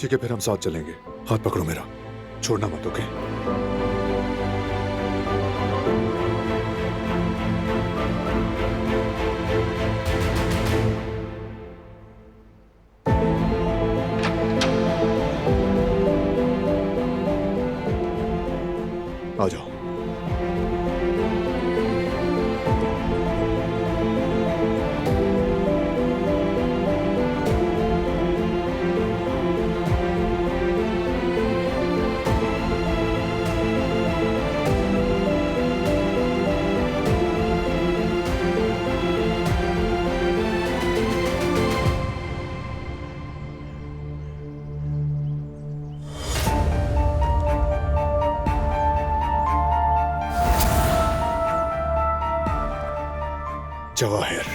ठीक है, फिर हम साथ चलेंगे। हाथ पकड़ो मेरा, छोड़ना मत, ओके? आ जाओ। जवाहिर,